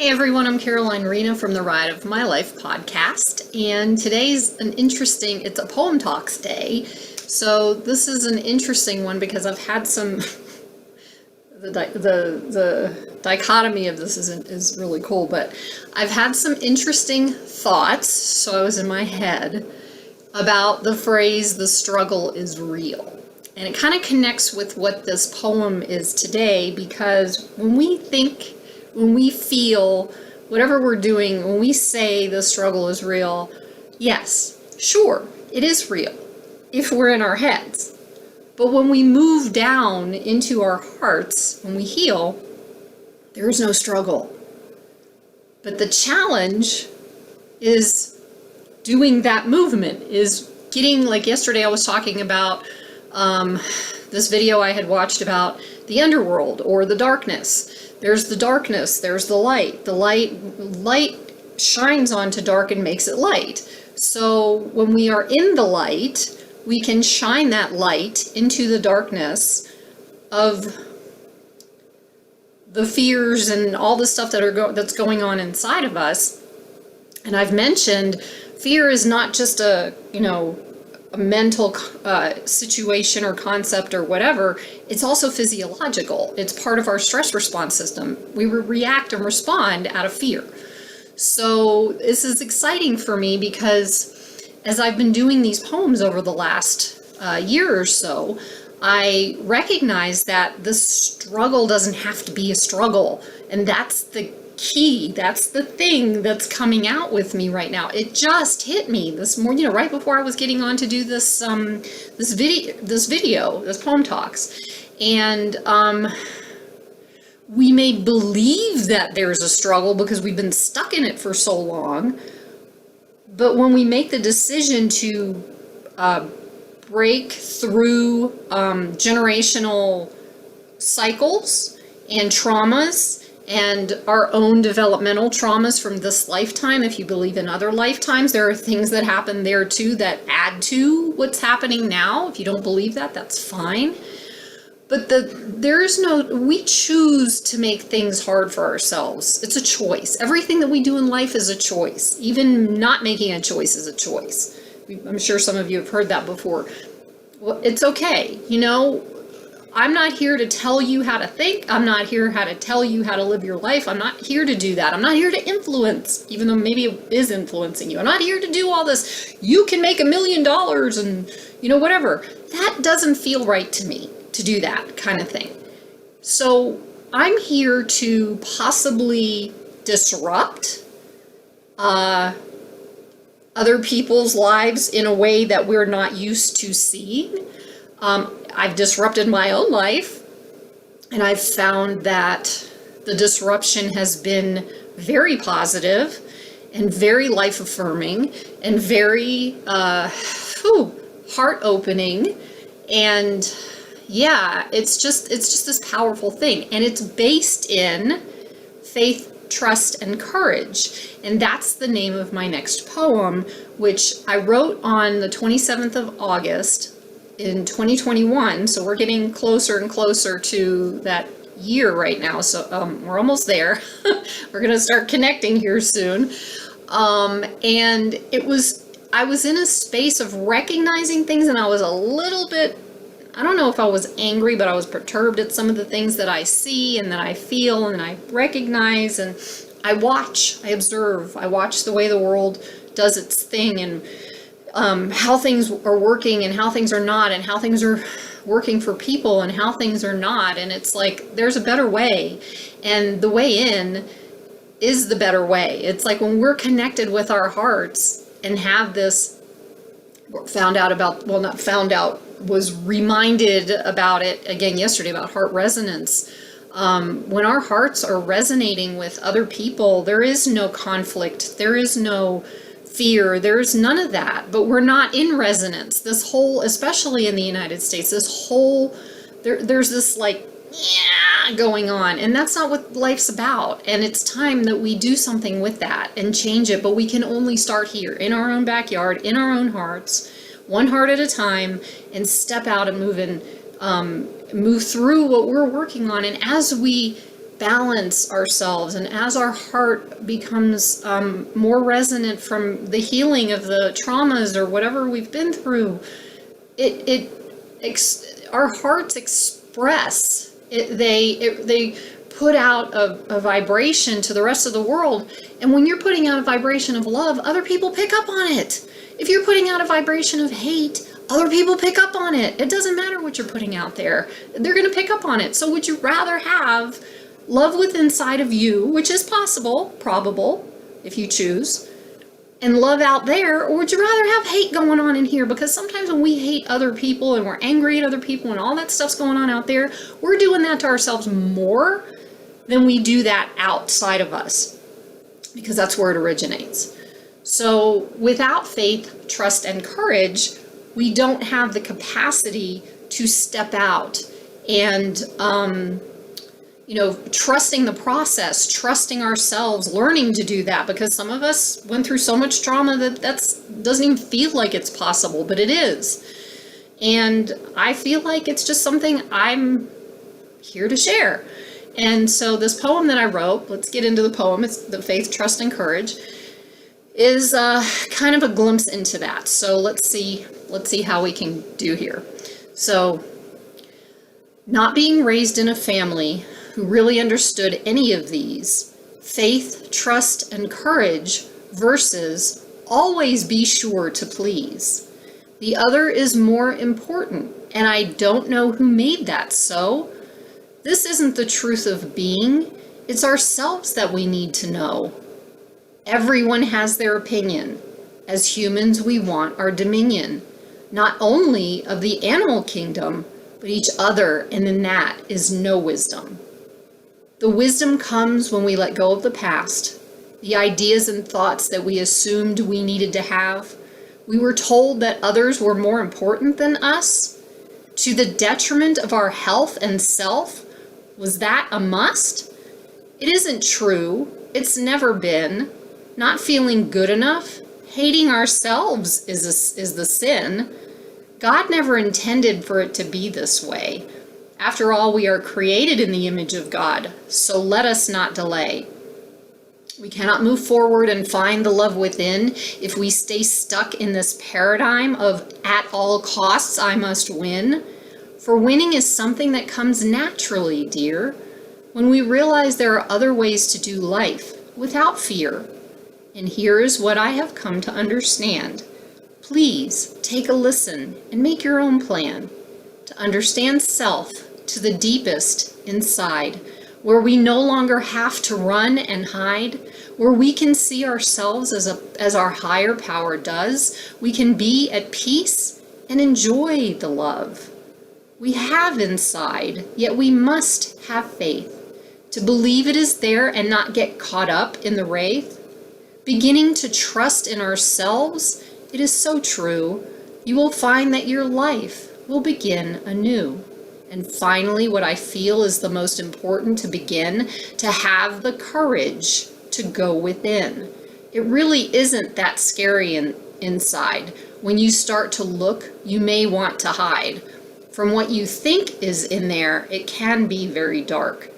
Hey everyone, I'm Caroline Rena from the Ride of My Life podcast, and today's it's a Poem Talks day. So this is an interesting one because I've had some, the dichotomy of this is really cool, but I've had some interesting thoughts, so I was in my head, about the phrase, the struggle is real. And it kind of connects with what this poem is today, because when we feel, whatever we're doing, when we say the struggle is real, yes, sure, it is real if we're in our heads. But when we move down into our hearts, when we heal, there is no struggle. But the challenge is doing that movement, is getting, like yesterday I was talking about this video I had watched about the underworld or the darkness. There's the darkness, there's the light. The light shines onto dark and makes it light. So when we are in the light, we can shine that light into the darkness of the fears and all the stuff that's going on inside of us. And I've mentioned fear is not just a mental situation or concept or whatever. It's also physiological. It's part of our stress response system. We react and respond out of fear. So this is exciting for me because as I've been doing these poems over the last year or so, I recognize that the struggle doesn't have to be a struggle. And that's the key. That's the thing that's coming out with me right now. It just hit me this morning, right before I was getting on to do this poem talks. And we may believe that there's a struggle because we've been stuck in it for so long. But when we make the decision to break through generational cycles and traumas, and our own developmental traumas from this lifetime, if you believe in other lifetimes, there are things that happen there too that add to what's happening now. If you don't believe that, that's fine. But we choose to make things hard for ourselves. It's a choice. Everything that we do in life is a choice. Even not making a choice is a choice. I'm sure some of you have heard that before. Well, it's okay. I'm not here to tell you how to think. I'm not here to tell you how to live your life. I'm not here to do that. I'm not here to influence, even though maybe it is influencing you. I'm not here to do all this. You can make $1 million and, whatever. That doesn't feel right to me to do that kind of thing. So I'm here to possibly disrupt other people's lives in a way that we're not used to seeing. I've disrupted my own life, and I've found that the disruption has been very positive and very life-affirming and very heart-opening. And yeah, it's just this powerful thing, and it's based in faith, trust, and courage. And that's the name of my next poem, which I wrote on the 27th of August in 2021, so we're getting closer and closer to that year right now, so we're almost there. We're gonna start connecting here soon. And I was in a space of recognizing things, and I was a little bit, I don't know if I was angry, but I was perturbed at some of the things that I see and that I feel and I recognize, and I observe, I watch the way the world does its thing, and how things are working and how things are not, and how things are working for people and how things are not. And it's like, there's a better way, and the way in is the better way. It's like when we're connected with our hearts and have this, was reminded about it again yesterday, about heart resonance. When our hearts are resonating with other people, there is no conflict, there is no fear, there's none of that. But we're not in resonance. This whole, especially in the United States, there's this going on, and that's not what life's about. And it's time that we do something with that and change it. But we can only start here in our own backyard, in our own hearts, one heart at a time, and step out and move through what we're working on. And as we balance ourselves, and as our heart becomes more resonant from the healing of the traumas or whatever we've been through, our hearts express it, they put out a vibration to the rest of the world. And when you're putting out a vibration of love, other people pick up on it. If you're putting out a vibration of hate, other people pick up on it. It doesn't matter what you're putting out there. They're going to pick up on it. So would you rather have love within inside of you, which is possible, probable, if you choose, and love out there, or would you rather have hate going on in here? Because sometimes when we hate other people and we're angry at other people and all that stuff's going on out there, we're doing that to ourselves more than we do that outside of us, because that's where it originates. So without faith, trust, and courage, we don't have the capacity to step out and, trusting the process, trusting ourselves, learning to do that, because some of us went through so much trauma that doesn't even feel like it's possible, but it is. And I feel like it's just something I'm here to share. And so this poem that I wrote, let's get into the poem, it's the Faith, Trust, and Courage, is kind of a glimpse into that. So let's see how we can do here. So, not being raised in a family who really understood any of these, faith, trust, and courage versus always be sure to please. The other is more important, and I don't know who made that so. This isn't the truth of being, it's ourselves that we need to know. Everyone has their opinion. As humans, we want our dominion, not only of the animal kingdom, but each other, and in that is no wisdom. The wisdom comes when we let go of the past, the ideas and thoughts that we assumed we needed to have. We were told that others were more important than us, to the detriment of our health and self. Was that a must? It isn't true. It's never been. Not feeling good enough, hating ourselves is the sin. God never intended for it to be this way. After all, we are created in the image of God, so let us not delay. We cannot move forward and find the love within if we stay stuck in this paradigm of at all costs I must win. For winning is something that comes naturally, dear, when we realize there are other ways to do life without fear. And here is what I have come to understand. Please take a listen and make your own plan to understand self to the deepest inside, where we no longer have to run and hide, where we can see ourselves as our higher power does. We can be at peace and enjoy the love we have inside, yet we must have faith to believe it is there and not get caught up in the wraith. Beginning to trust in ourselves, it is so true. You will find that your life will begin anew. And finally, what I feel is the most important to begin, to have the courage to go within. It really isn't that scary inside. When you start to look, you may want to hide. From what you think is in there, it can be very dark.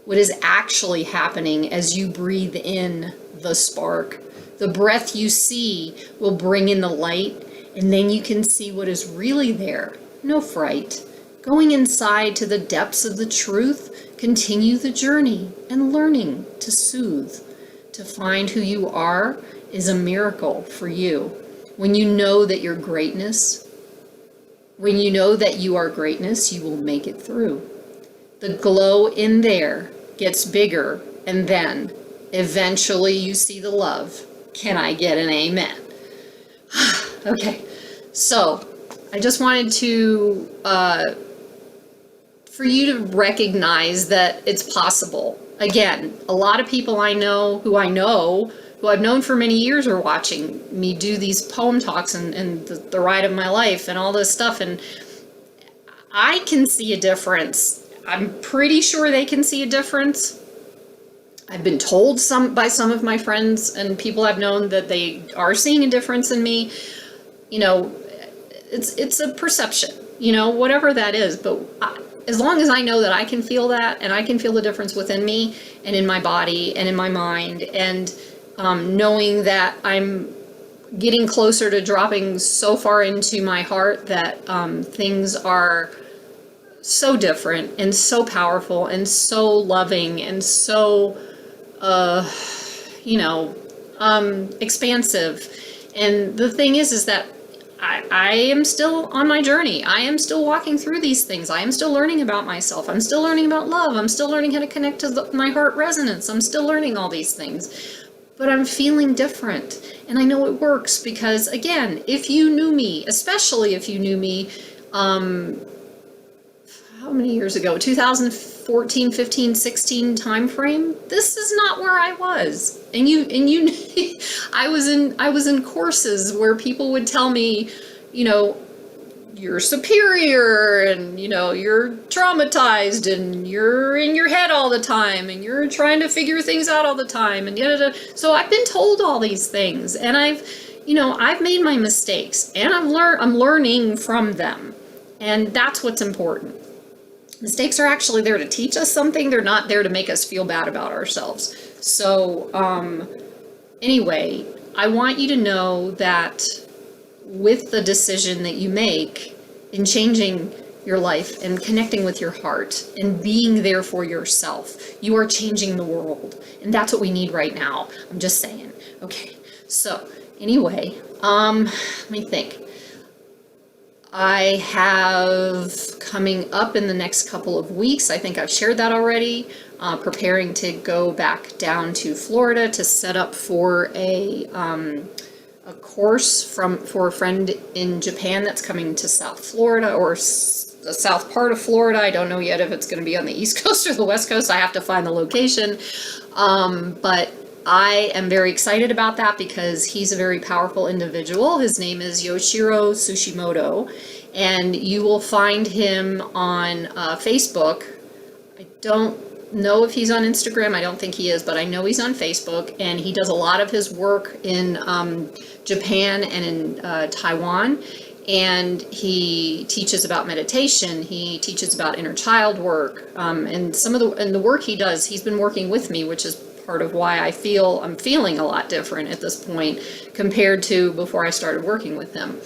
What is actually happening as you breathe in the spark, the breath you see will bring in the light, and then you can see what is really there. No fright. Going inside to the depths of the truth, continue the journey and learning to soothe. To find who you are is a miracle for you. When you know that you're greatness, when you know that you are greatness, you will make it through. The glow in there gets bigger, and then eventually you see the love. Can I get an amen? Okay, so I just wanted to, for you to recognize that it's possible. Again, a lot of people who I've known for many years are watching me do these poem talks and the ride of my life and all this stuff, and I can see a difference. I'm pretty sure they can see a difference. I've been told by some of my friends and people I've known that they are seeing a difference in me. It's a perception, whatever that is, but as long as I know that I can feel that, and I can feel the difference within me and in my body and in my mind, and knowing that I'm getting closer to dropping so far into my heart that things are so different and so powerful and so loving and so, you know, expansive. And the thing is that I am still on my journey. I am still walking through these things. I am still learning about myself. I'm still learning about love. I'm still learning how to connect to my heart resonance. I'm still learning all these things. But I'm feeling different. And I know it works because, again, if you knew me, especially if you knew me, how many years ago? 2014, 15, 16 time frame. This is not where I was. And you I was in courses where people would tell me, you know, you're superior, and you know, you're traumatized, and you're in your head all the time, and you're trying to figure things out all the time, and so I've been told all these things, and I've made my mistakes, and I'm learning from them, and that's what's important. Mistakes are actually there to teach us something. They're not there to make us feel bad about ourselves. So anyway, I want you to know that with the decision that you make in changing your life and connecting with your heart and being there for yourself, you are changing the world. And that's what we need right now. I'm just saying. Okay. So anyway, let me think. I have coming up in the next couple of weeks, I think I've shared that already, preparing to go back down to Florida to set up for a course for a friend in Japan that's coming to South Florida, or the south part of Florida. I don't know yet if it's going to be on the East Coast or the West Coast. I have to find the location. But I am very excited about that because he's a very powerful individual. His name is Yoshiro Tsushimoto, and you will find him on Facebook. I don't know if he's on Instagram. I don't think he is, but I know he's on Facebook, and he does a lot of his work in Japan and in Taiwan. And he teaches about meditation. He teaches about inner child work, and some of the work he does. He's been working with me, which is part of why I'm feeling a lot different at this point compared to before I started working with him.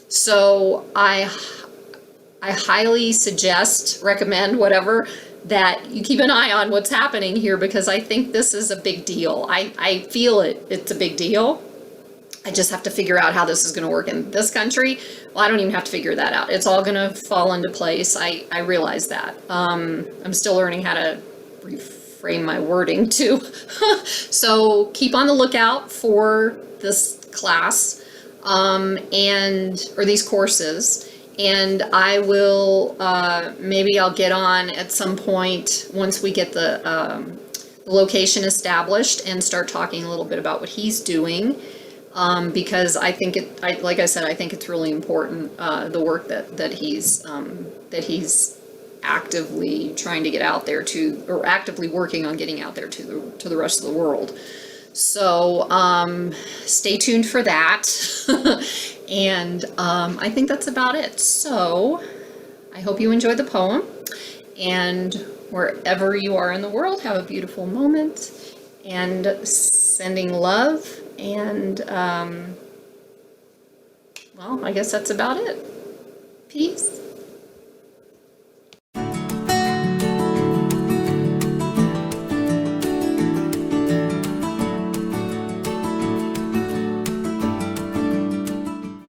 So I highly recommend, whatever, that you keep an eye on what's happening here, because I think this is a big deal. I feel it's a big deal. I just have to figure out how this is going to work in this country. Well, I don't even have to figure that out. It's all going to fall into place. I realize that. I'm still learning how to reframe my wording too. So keep on the lookout for this class or these courses. And I will, maybe I'll get on at some point once we get the location established and start talking a little bit about what he's doing. Because I think like I said, I think it's really important, the work that he's actively trying to get out there or actively working on getting out there to the rest of the world. So stay tuned for that. And I think that's about it. So I hope you enjoyed the poem, and wherever you are in the world, have a beautiful moment, and sending love. And, well, I guess that's about it. Peace.